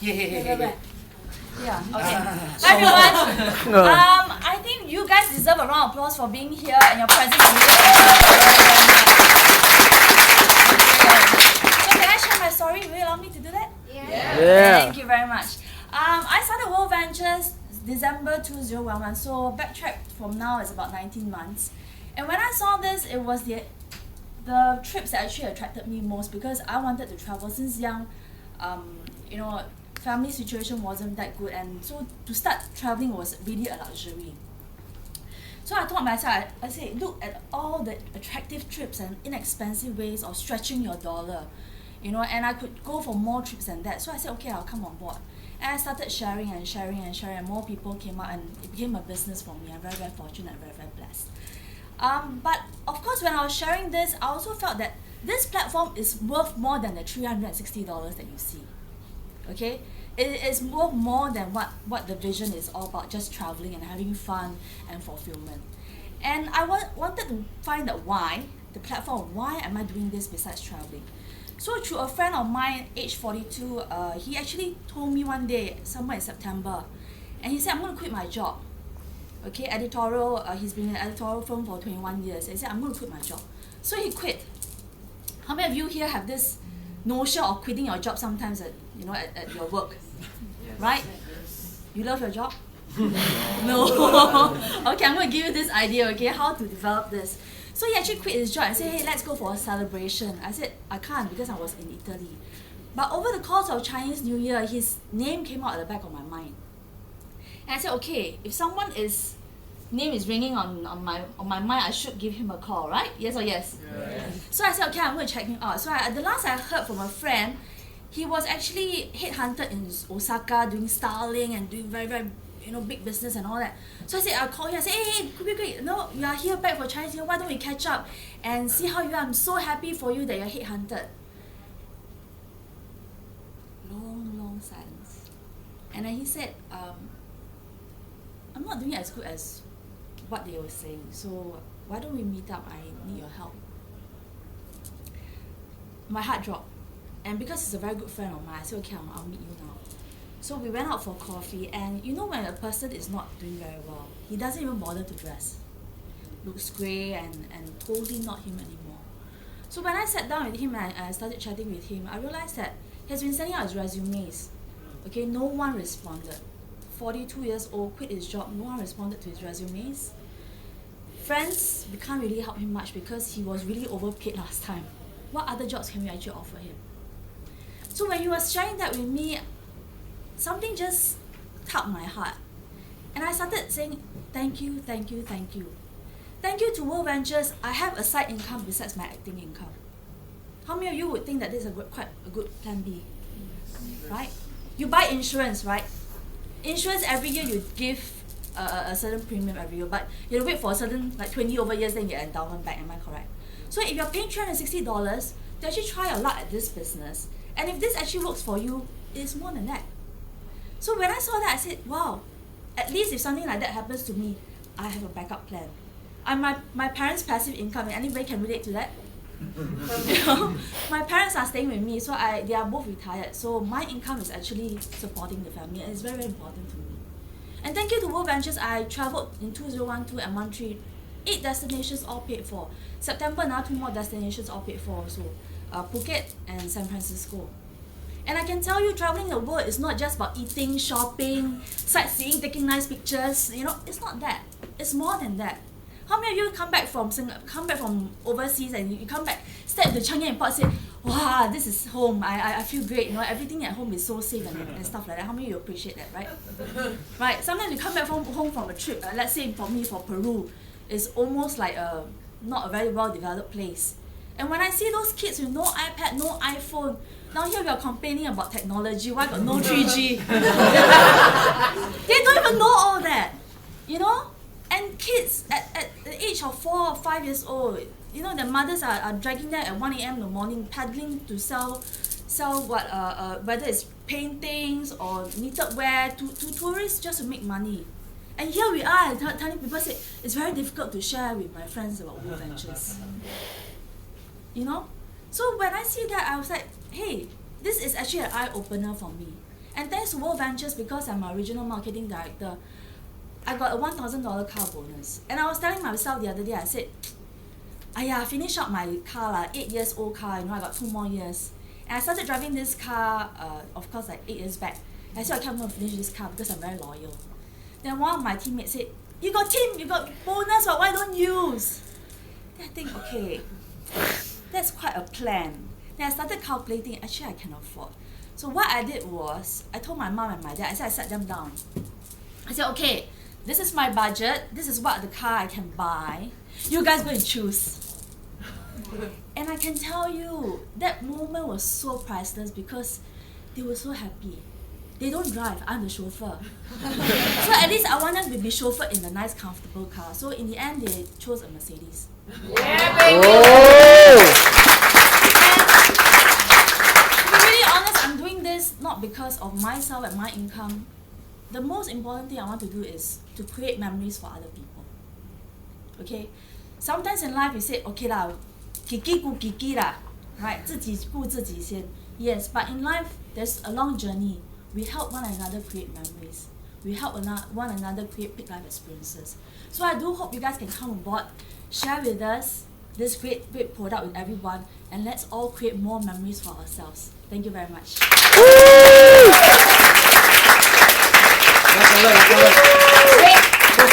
Yeah, okay. Hi everyone. I think you guys deserve a round of applause for being here and your presence is really so can I share my story? Will you allow me to do that? Yeah. Thank you very much. I started World Ventures December 2011, so backtrack from now is about 19 months. And when I saw this, it was the trips that actually attracted me most because I wanted to travel since young. Family situation wasn't that good, and so to start traveling was really a luxury. So I told myself, I said, look at all the attractive trips and inexpensive ways of stretching your dollar, and I could go for more trips than that. So I said, okay, I'll come on board. And I started sharing, and more people came out, and it became a business for me. I'm very, very fortunate and very, very blessed. But of course, when I was sharing this, I also felt that this platform is worth more than the $360 that you see. Okay, it is worth more than what the vision is all about, just traveling and having fun and fulfillment. And I wanted to find out why, the platform, why am I doing this besides traveling? So through a friend of mine, age 42, he actually told me one day, somewhere in September, and he said, I'm going to quit my job. Okay, editorial, he's been in an editorial firm for 21 years. He said, I'm going to quit my job. So he quit. How many of you here have this notion of quitting your job sometimes at your work? Yes. Right? You love your job? No. Okay, I'm going to give you this idea, okay, how to develop this. So he actually quit his job and said, hey, let's go for a celebration. I said, I can't because I was in Italy. But over the course of Chinese New Year, his name came out at the back of my mind. And I said, okay, if someone's name is ringing on my mind, I should give him a call, right? Yes or yes? Yes. So I said, okay, I'm going to check him out. So the last I heard from a friend, he was actually headhunted in Osaka doing styling and doing very, very big business and all that. So I said, I'll call him. I said, hey, quick, no, you are here back for Chinese New Year. Why don't we catch up and see how you are? I'm so happy for you that you're headhunted. Long silence. And then he said, I'm not doing as good as what they were saying, so why don't we meet up? I need your help. My heart dropped, and because he's a very good friend of mine, I said, okay, I'll meet you now. So we went out for coffee, and when a person is not doing very well, he doesn't even bother to dress. Looks grey and totally not him anymore. So when I sat down with him and I started chatting with him, I realized that he has been sending out his resumes. Okay, no one responded. 42 years old, quit his job, no one responded to his resumes. Friends, we can't really help him much because he was really overpaid last time. What other jobs can we actually offer him? So when he was sharing that with me, something just tugged my heart. And I started saying, thank you. Thank you to World Ventures. I have a side income besides my acting income. How many of you would think that this is quite a good plan B? Right? You buy insurance, right? Insurance every year you give a certain premium every year, but you have to wait for a certain 20 over years, then you get endowment back. Am I correct? So if you're paying $360 to actually try your luck at this business, and if this actually works for you, it's more than that. So when I saw that, I said, wow, at least if something like that happens to me, I have a backup plan. And my parents' passive income, and anybody can relate to that. My parents are staying with me, so they are both retired. So my income is actually supporting the family, and it's very, very important to me. And thank you to World Ventures, I traveled in 2012 and 13, 8 destinations all paid for. September now 2 more destinations all paid for also, Phuket and San Francisco. And I can tell you, traveling the world is not just about eating, shopping, sightseeing, taking nice pictures. It's not that. It's more than that. How many of you come back from overseas and you come back, step to Changi Airport, say, wow, this is home. I feel great. Everything at home is so safe and stuff like that. How many of you appreciate that, right? Right. Sometimes you come back home from a trip. Let's say for me, for Peru, it's almost like not a very well developed place. And when I see those kids with no iPad, no iPhone, now here we are complaining about technology. Why got no 3G? They don't even know all that, And kids at the age of 4 or 5 years old, their mothers are dragging them at 1 a.m. in the morning, paddling to sell whether it's paintings or knitted wear to tourists just to make money. And here we are telling people, say it's very difficult to share with my friends about World Ventures. So when I see that, I was like, hey, this is actually an eye-opener for me. And thanks to World Ventures, because I'm a regional marketing director, I got a $1,000 car bonus. And I was telling myself the other day, I said, I finished up my car, 8 years old car, I got 2 more years. And I started driving this car, of course, 8 years back. I said, okay, I'm going to finish this car because I'm very loyal. Then one of my teammates said, you got bonus, but why don't you use? Then I think, okay, that's quite a plan. Then I started calculating, actually I can afford. So what I did was, I told my mom and my dad, I sat them down. I said, okay, this is my budget, this is what the car I can buy. You guys go and choose. And I can tell you, that moment was so priceless because they were so happy. They don't drive, I'm the chauffeur. So at least I want them to be chauffeured in a nice, comfortable car. So in the end, they chose a Mercedes. Yeah, baby! And to be really honest, I'm doing this not because of myself and my income. The most important thing I want to do is to create memories for other people. Okay? Sometimes in life you say, okay lah, kiki ku kiki lah, right? 自己顾自己先. Yes, but in life there's a long journey. We help one another create memories. We help one another create big life experiences. So I do hope you guys can come on board, share with us this great product with everyone, and let's all create more memories for ourselves. Thank you very much.